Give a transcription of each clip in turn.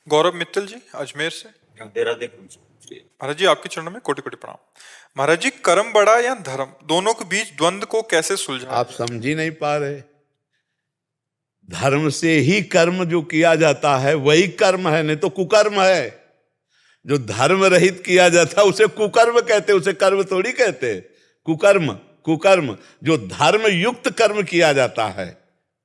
गौरव मित्तल जी अजमेर से। राधे राधे। महाराज जी आपके चरणों में कोटि कोटि प्रणाम। महाराज जी, कर्म बड़ा या धर्म, दोनों के बीच द्वंद्व को कैसे सुलझाया आप समझ ही नहीं पा रहे। धर्म से ही कर्म जो किया जाता है वही कर्म है, नहीं तो कुकर्म है। जो धर्म रहित किया जाता है उसे कुकर्म कहते, उसे कर्म थोड़ी कहते। कुकर्म कुकर्म जो धर्म युक्त कर्म किया जाता है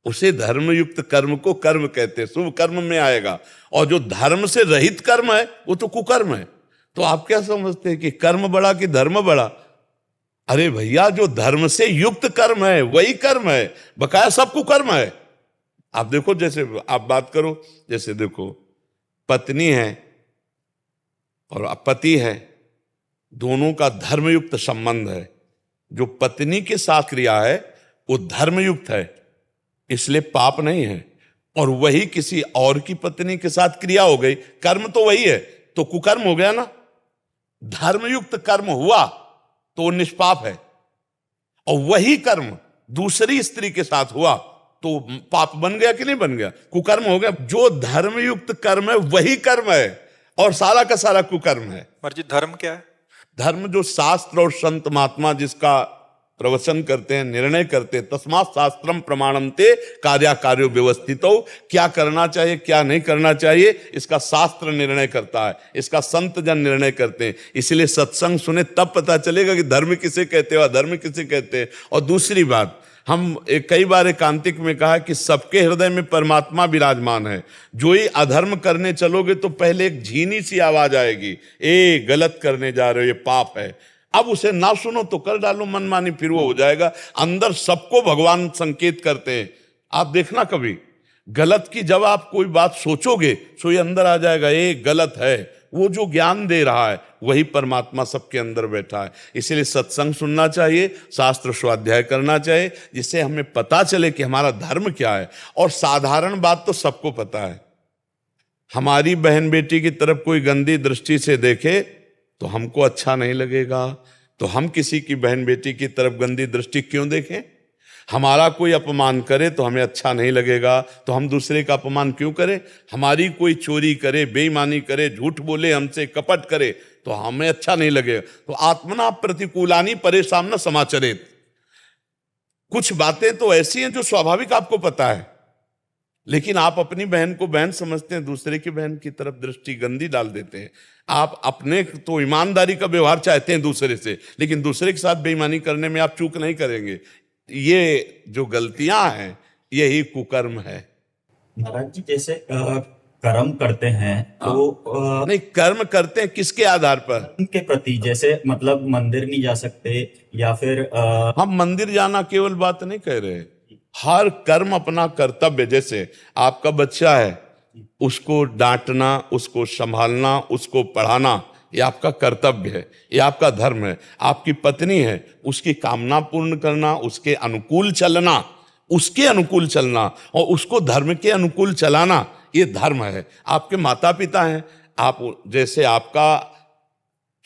उसे धर्म युक्त कर्म को कर्म कहते, शुभ कर्म में आएगा। और जो धर्म से रहित कर्म है वो तो कुकर्म है। तो आप क्या समझते हैं कि कर्म बड़ा कि धर्म बड़ा? अरे भैया, जो धर्म से युक्त कर्म है वही कर्म है, बकाया सब कुकर्म है। आप देखो, जैसे आप बात करो, जैसे देखो पत्नी है और पति है, दोनों का धर्मयुक्त संबंध है। जो पत्नी के साथ क्रिया है वो धर्मयुक्त है, इसलिए पाप नहीं है। और वही किसी और की पत्नी के साथ क्रिया हो गई, कर्म तो वही है, तो कुकर्म हो गया ना। धर्मयुक्त कर्म हुआ तो वो निष्पाप है, और वही कर्म दूसरी स्त्री के साथ हुआ तो पाप बन गया कि नहीं बन गया? कुकर्म हो गया। जो धर्मयुक्त कर्म है वही कर्म है, और सारा का सारा कुकर्म है। महाराज जी, धर्म क्या है? धर्म जो शास्त्र और संत महात्मा जिसका प्रवचन करते हैं, निर्णय करते हैं, तस्मात् शास्त्रम प्रमाणन्ते कार्याकार्यो व्यवस्थितो। क्या करना चाहिए क्या नहीं करना चाहिए इसका शास्त्र निर्णय करता है, इसका संत जन निर्णय करते हैं। इसलिए सत्संग सुने तब पता चलेगा कि धर्म किसे कहते हैं, अधर्म किसे कहते हैं। और दूसरी बात, हम कई बार एकांतिक में कहा कि सबके हृदय में परमात्मा विराजमान है। जो ही अधर्म करने चलोगे तो पहले एक झीनी सी आवाज आएगी, ए गलत करने जा रहे हो, ये पाप है। अब उसे ना सुनो तो कर डालो मनमानी, फिर वो हो जाएगा। अंदर सबको भगवान संकेत करते हैं। आप देखना कभी गलत की जब आप कोई बात सोचोगे तो ये अंदर आ जाएगा, ये गलत है। वो जो ज्ञान दे रहा है वही परमात्मा सबके अंदर बैठा है। इसलिए सत्संग सुनना चाहिए, शास्त्र स्वाध्याय करना चाहिए, जिससे हमें पता चले कि हमारा धर्म क्या है। और साधारण बात तो सबको पता है, हमारी बहन बेटी की तरफ कोई गंदी दृष्टि से देखे तो हमको अच्छा नहीं लगेगा। तो हम किसी की बहन बेटी की तरफ गंदी दृष्टि क्यों देखें? हमारा कोई अपमान करे तो हमें अच्छा नहीं लगेगा, तो हम दूसरे का अपमान क्यों करें? हमारी कोई चोरी करे, बेईमानी करे, झूठ बोले, हमसे कपट करे तो हमें अच्छा नहीं लगेगा। तो आत्मना प्रतिकूलानी परेशान न समाचरेत। कुछ बातें तो ऐसी हैं जो स्वाभाविक आपको पता है, लेकिन आप अपनी बहन को बहन समझते हैं, दूसरे की बहन की तरफ दृष्टि गंदी डाल देते हैं। आप अपने तो ईमानदारी का व्यवहार चाहते हैं दूसरे से, लेकिन दूसरे के साथ बेईमानी करने में आप चूक नहीं करेंगे। ये जो गलतियां हैं यही कुकर्म है। महाराज जी, जैसे कर्म करते हैं तो नहीं, कर्म करते हैं किसके आधार पर? उनके प्रति, जैसे मतलब मंदिर नहीं जा सकते या फिर हम मंदिर जाना केवल बात नहीं कह रहे, हर कर्म अपना कर्तव्य। जैसे आपका बच्चा है, उसको डांटना, उसको संभालना, उसको पढ़ाना, ये आपका कर्तव्य है, ये आपका धर्म है। आपकी पत्नी है, उसकी कामना पूर्ण करना, उसके अनुकूल चलना, उसके अनुकूल चलना और उसको धर्म के अनुकूल चलाना, ये धर्म है। आपके माता पिता हैं, आप जैसे आपका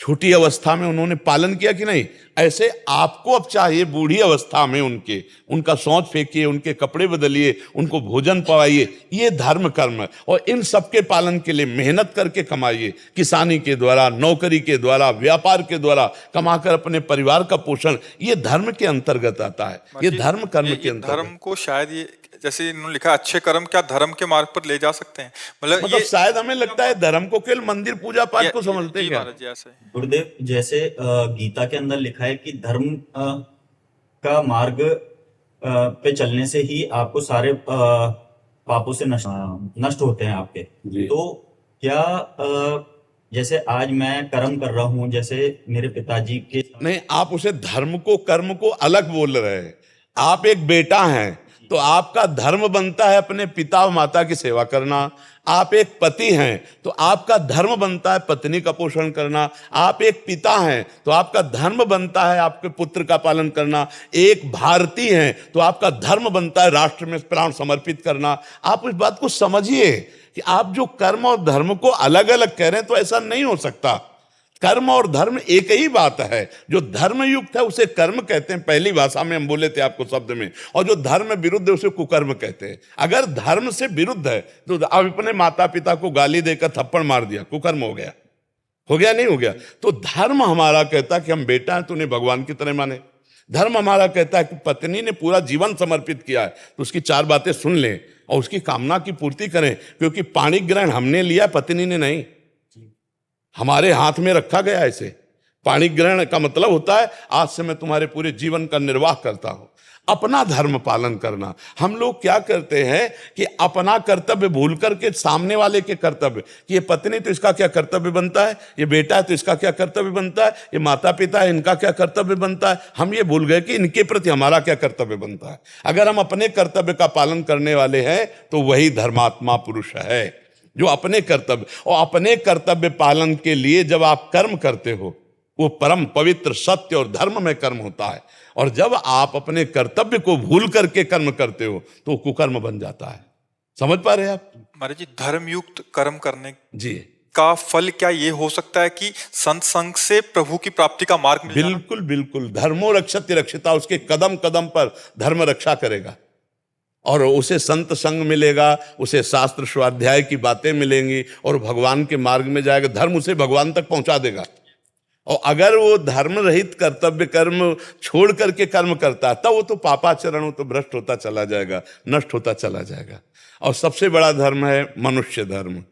छोटी अवस्था में उन्होंने पालन किया कि नहीं, ऐसे आपको अब चाहिए बूढ़ी अवस्था में उनका शौच फेंकिए, उनके कपड़े बदलिए, उनको भोजन पवाइए। ये धर्म कर्म है। और इन सबके पालन के लिए मेहनत करके कमाइए, किसानी के द्वारा, नौकरी के द्वारा, व्यापार के द्वारा कमाकर अपने परिवार का पोषण, ये धर्म के अंतर्गत आता है। ये धर्म कर्म के अंतर्गत। धर्म को शायद ये जैसे इन्होंने लिखा अच्छे कर्म क्या धर्म के मार्ग पर ले जा सकते हैं, मतलब शायद हमें लगता है धर्म को केवल मंदिर पूजा पाठ को समझते हैं क्या? गुरुदेव, जैसे गीता के अंदर लिखा है कि धर्म का मार्ग पे चलने से ही आपको सारे पापों से नष्ट होते हैं आपके। तो क्या जैसे आज मैं कर्म कर रहा हूं, जैसे मेरे पिताजी के नहीं, आप उसे धर्म को कर्म को अलग बोल रहे हैं। आप एक बेटा हैं तो आपका धर्म बनता है अपने पिता और माता की सेवा करना। आप एक पति हैं तो आपका धर्म बनता है पत्नी का पोषण करना। आप एक पिता हैं तो आपका धर्म बनता है आपके पुत्र का पालन करना। एक भारतीय हैं तो आपका धर्म बनता है राष्ट्र में प्राण समर्पित करना। आप इस बात को समझिए कि आप जो कर्म और धर्म को अलग अलग कह रहे हैं तो ऐसा नहीं हो सकता। कर्म और धर्म एक ही बात है। जो धर्म युक्त है उसे कर्म कहते हैं, पहली भाषा में हम बोले थे आपको शब्द में, और जो धर्म विरुद्ध है उसे कुकर्म कहते हैं। अगर धर्म से विरुद्ध है तो आप अपने माता पिता को गाली देकर थप्पड़ मार दिया, कुकर्म हो गया, हो गया नहीं हो गया? तो धर्म हमारा कहता है कि हम बेटा हैं तो उन्हें भगवान की तरह माने। धर्म हमारा कहता है कि पत्नी ने पूरा जीवन समर्पित किया है तो उसकी 4 बातें सुन लें और उसकी कामना की पूर्ति करें, क्योंकि पाणी ग्रहण हमने लिया, पत्नी ने नहीं, हमारे हाथ में रखा गया। ऐसे पाणी ग्रहण का मतलब होता है आज से मैं तुम्हारे पूरे जीवन का निर्वाह करता हूं। अपना धर्म पालन करना। हम लोग क्या करते हैं कि अपना कर्तव्य भूल करके सामने वाले के कर्तव्य, कि ये पत्नी तो इसका क्या कर्तव्य बनता है, ये बेटा है तो इसका क्या कर्तव्य बनता है, ये माता पिता है इनका क्या कर्तव्य बनता है, हम ये भूल गए कि इनके प्रति हमारा क्या कर्तव्य बनता है। अगर हम अपने कर्तव्य का पालन करने वाले हैं तो वही धर्मात्मा पुरुष है, जो अपने कर्तव्य, और अपने कर्तव्य पालन के लिए जब आप कर्म करते हो वो परम पवित्र सत्य और धर्म में कर्म होता है। और जब आप अपने कर्तव्य को भूल करके कर्म करते हो तो कुकर्म बन जाता है। समझ पा रहे हैं आप? महाराज जी, धर्मयुक्त कर्म करने जी, का फल क्या ये हो सकता है कि संत संग से प्रभु की प्राप्ति का मार्ग मिल जाना? बिल्कुल बिल्कुल। धर्मो रक्षति रक्षिता, उसके कदम कदम पर धर्म रक्षा करेगा और उसे संत संग मिलेगा, उसे शास्त्र स्वाध्याय की बातें मिलेंगी और भगवान के मार्ग में जाएगा। धर्म उसे भगवान तक पहुंचा देगा। और अगर वो धर्म रहित कर्तव्य कर्म छोड़ करके कर्म करता है तब वो तो पापाचरण, वो तो भ्रष्ट होता चला जाएगा, नष्ट होता चला जाएगा। और सबसे बड़ा धर्म है मनुष्य धर्म।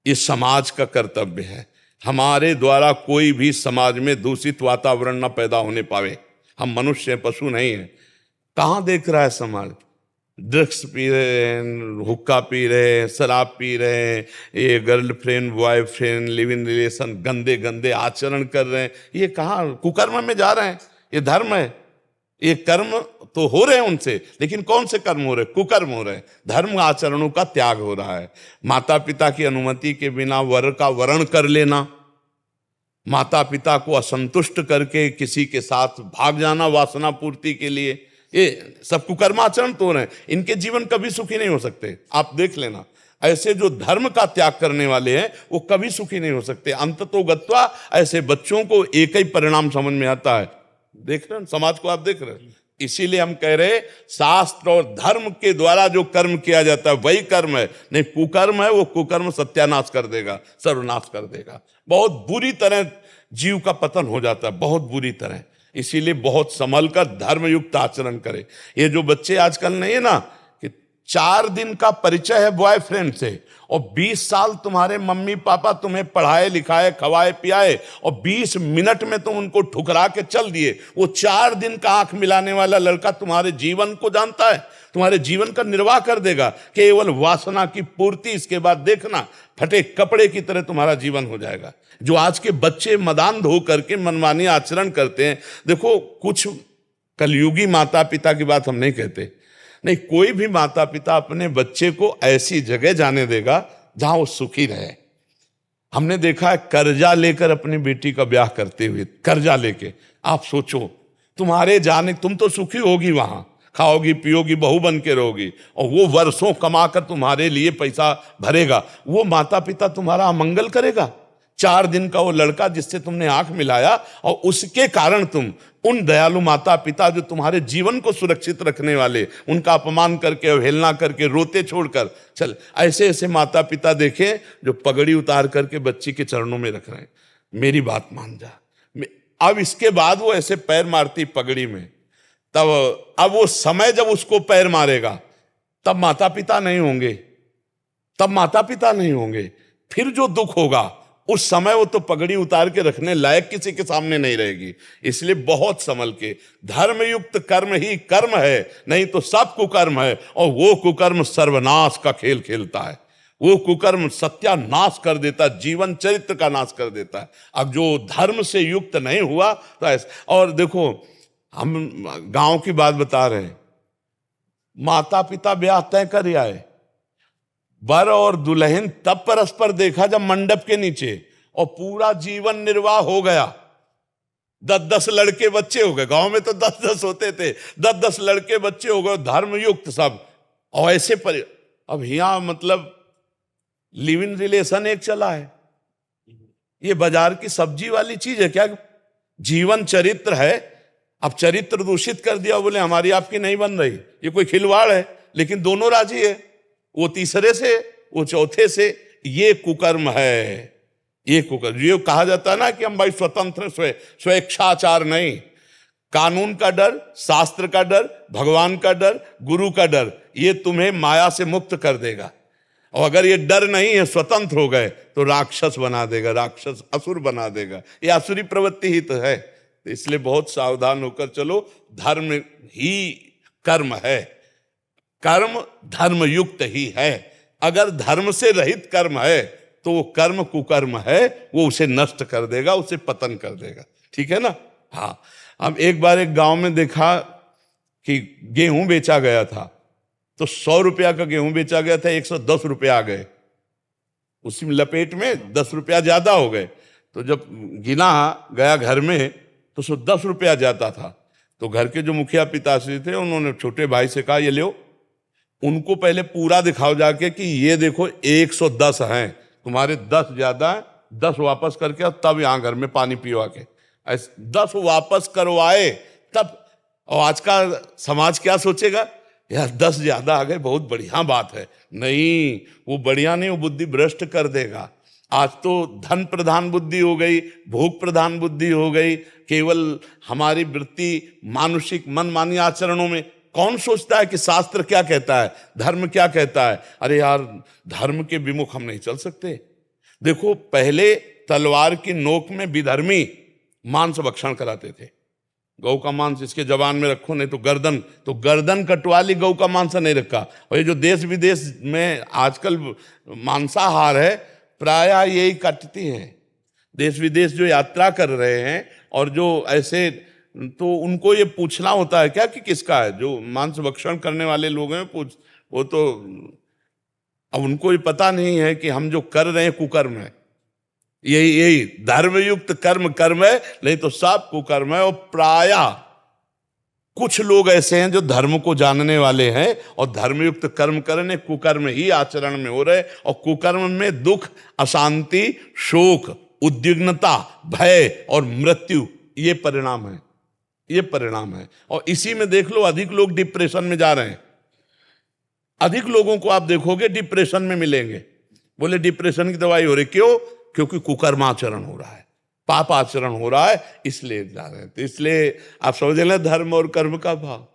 ये समाज का कर्तव्य है, हमारे द्वारा कोई भी समाज में दूषित वातावरण न पैदा होने पावे। हम मनुष्य हैं, पशु नहीं है। कहाँ देख रहा है समाज? ड्रग्स पी रहे हैं, हुक्का पी रहे हैं, शराब पी रहे हैं, ये girlfriend boyfriend live in relation, गंदे गंदे आचरण कर रहे हैं। ये कहाँ कुकर्म में जा रहे हैं? ये धर्म है? ये कर्म तो हो रहे हैं उनसे, लेकिन कौन से कर्म हो रहे हैं? कुकर्म हो रहे हैं। धर्म आचरणों का त्याग हो रहा है। माता पिता की अनुमति के बिना वर का वरण कर लेना, माता पिता को असंतुष्ट करके किसी के साथ भाग जाना वासना पूर्ति के लिए, ये सब कुकर्माचरण तो हो रहे हैं। इनके जीवन कभी सुखी नहीं हो सकते। आप देख लेना, ऐसे जो धर्म का त्याग करने वाले हैं वो कभी सुखी नहीं हो सकते। अंततो गत्वा ऐसे बच्चों को एक ही परिणाम समझ में आता है। देख रहे हैं समाज को, आप देख रहे हैं। इसीलिए हम कह रहे शास्त्र और धर्म के द्वारा जो कर्म किया जाता है वही कर्म है, नहीं कुकर्म है। वो कुकर्म सत्यानाश कर देगा, सर्वनाश कर देगा। बहुत बुरी तरह जीव का पतन हो जाता है, बहुत बुरी तरह। इसीलिए बहुत संभल कर धर्मयुक्त आचरण करे। ये जो बच्चे आजकल नहीं है ना, कि 4 दिन का परिचय है बॉयफ्रेंड से और 20 साल तुम्हारे मम्मी पापा तुम्हें पढ़ाए लिखाए खवाए पियाए और 20 मिनट में तुम उनको ठुकरा के चल दिए। वो 4 दिन का आंख मिलाने वाला लड़का तुम्हारे जीवन को जानता है, तुम्हारे जीवन का निर्वाह कर देगा, केवल वासना की पूर्ति। इसके बाद देखना फटे कपड़े की तरह तुम्हारा जीवन हो जाएगा। जो आज के बच्चे मदांध हो करके मनमानी आचरण करते हैं, देखो कुछ कलयुगी माता पिता की बात हम नहीं कहते, नहीं, कोई भी माता पिता अपने बच्चे को ऐसी जगह जाने देगा जहां वो सुखी रहे। हमने देखा है कर्जा लेकर अपनी बेटी का ब्याह करते हुए, कर्जा लेके। आप सोचो, तुम्हारे जाने, तुम तो सुखी होगी वहां, खाओगी पियोगी, बहू बन के रहोगी, और वो वर्षों कमाकर तुम्हारे लिए पैसा भरेगा। वो माता पिता तुम्हारा अमंगल करेगा? 4 दिन का वो लड़का जिससे तुमने आंख मिलाया, और उसके कारण तुम उन दयालु माता पिता जो तुम्हारे जीवन को सुरक्षित रखने वाले, उनका अपमान करके, अवहेलना करके, रोते छोड़कर चल। ऐसे ऐसे माता पिता देखें जो पगड़ी उतार करके बच्ची के चरणों में रख रहे हैं, मेरी बात मान जा। अब इसके बाद वो ऐसे पैर मारती पगड़ी में, तब अब वो समय जब उसको पैर मारेगा तब माता पिता नहीं होंगे, तब माता पिता नहीं होंगे। फिर जो दुख होगा उस समय वो तो पगड़ी उतार के रखने लायक किसी के सामने नहीं रहेगी। इसलिए बहुत संभल के, धर्मयुक्त कर्म ही कर्म है, नहीं तो सब कुकर्म है। और वो कुकर्म सर्वनाश का खेल खेलता है, वो कुकर्म सत्यानाश कर देता, जीवन चरित्र का नाश कर देता है। अब जो धर्म से युक्त नहीं हुआ तो ऐसा। और देखो, हम गांव की बात बता रहे हैं, माता पिता ब्याह तय कर आए, वर और दुल्हन तब परस्पर देखा जब मंडप के नीचे, और पूरा जीवन निर्वाह हो गया। 10-10 लड़के बच्चे हो गए, गांव में तो 10-10 होते थे, 10-10 लड़के बच्चे हो गए, धर्मयुक्त सब। और ऐसे पर अब यहां मतलब लिव इन रिलेशन एक चला है, ये बाजार की सब्जी वाली चीज है क्या? जीवन चरित्र है, अब चरित्र दूषित कर दिया, बोले हमारी आपकी नहीं बन रही, ये कोई खिलवाड़ है? लेकिन दोनों राजी है, वो तीसरे से, वो चौथे से। ये कुकर्म है, ये कुकर्म। ये कहा जाता है ना कि हम भाई स्वतंत्र, स्वेच्छाचार नहीं। कानून का डर, शास्त्र का डर, भगवान का डर, गुरु का डर, ये तुम्हें माया से मुक्त कर देगा। और अगर ये डर नहीं है, स्वतंत्र हो गए, तो राक्षस बना देगा, राक्षस असुर बना देगा। ये असुरी प्रवृत्ति ही तो है। तो इसलिए बहुत सावधान होकर चलो। धर्म ही कर्म है, कर्म धर्म युक्त ही है। अगर धर्म से रहित कर्म है तो वो कर्म कुकर्म है, वो उसे नष्ट कर देगा, उसे पतन कर देगा। ठीक है ना? हाँ। अब एक बार एक गांव में देखा कि गेहूं बेचा गया था, तो 100 रुपया का गेहूं बेचा गया था, 110 रुपया आ गए। उसी लपेट में 10 रुपया ज्यादा हो गए। तो जब गिना गया घर में तो 110 रुपया जाता था। तो घर के जो मुखिया पिताश्री थे, उन्होंने छोटे भाई से कहा, ये लो, उनको पहले पूरा दिखाओ जाके कि ये देखो 110 हैं, तुम्हारे 10 ज्यादा है, 10 वापस करके तब यहां घर में पानी पिवा के। 10 वापस करवाए तब। और आज का समाज क्या सोचेगा? यार 10 ज्यादा आ गए, बहुत बढ़िया बात है। नहीं, वो बढ़िया नहीं, वो बुद्धि भ्रष्ट कर देगा। आज तो धन प्रधान बुद्धि हो गई, भोग प्रधान बुद्धि हो गई। केवल हमारी वृत्ति मानुषिक मनमानी आचरणों में। कौन सोचता है कि शास्त्र क्या कहता है, धर्म क्या कहता है? अरे यार, धर्म के विमुख हम नहीं चल सकते। देखो, पहले तलवार की नोक में विधर्मी मांस भक्षण कराते थे। गौ का मांस इसके जबान में रखो, नहीं तो गर्दन कटवा ली, गौ का मांस नहीं रखा। और ये जो देश विदेश में आजकल मांसाहार है, प्रायः यही कटती हैं। देश विदेश जो यात्रा कर रहे हैं और जो ऐसे, तो उनको ये पूछना होता है क्या कि किसका है? जो मांस भक्षण करने वाले लोग हैं, वो तो अब उनको ये पता नहीं है कि हम जो कर रहे हैं कुकर्म है। यही धर्मयुक्त कर्म कर्म है, नहीं तो सब कुकर्म है। और प्रायः कुछ लोग ऐसे हैं जो धर्म को जानने वाले हैं और धर्मयुक्त कर्म करने, कुकर्म ही आचरण में हो रहे। और कुकर्म में दुख, अशांति, शोक, उद्विग्नता, भय और मृत्यु, ये परिणाम है, ये परिणाम है। और इसी में देख लो, अधिक लोग डिप्रेशन में जा रहे हैं। अधिक लोगों को आप देखोगे डिप्रेशन में मिलेंगे। बोले डिप्रेशन की दवाई हो रही, क्यों? क्योंकि कुकर्माचरण हो रहा है, पाप आचरण हो रहा है, इसलिए जा रहे हैं। तो इसलिए आप समझ लें धर्म और कर्म का भाव।